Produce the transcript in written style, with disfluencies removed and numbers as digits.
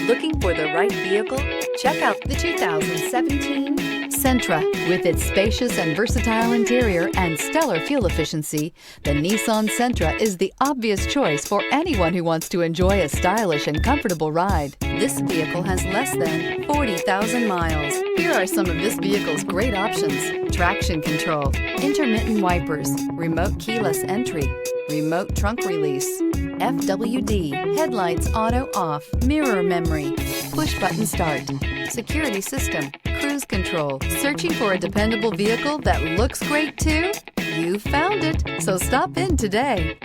Looking for the right vehicle? Check out the 2017 Sentra. With its spacious and versatile interior and stellar fuel efficiency, the Nissan Sentra is the obvious choice for anyone who wants to enjoy a stylish and comfortable ride. This vehicle has less than 40,000 miles. Here are some of this vehicle's great options: traction control, intermittent wipers, remote keyless entry, remote trunk release, FWD, headlights auto off, mirror memory, push button start, security system, cruise control. Searching for a dependable vehicle that looks great too? You found it, so stop in today.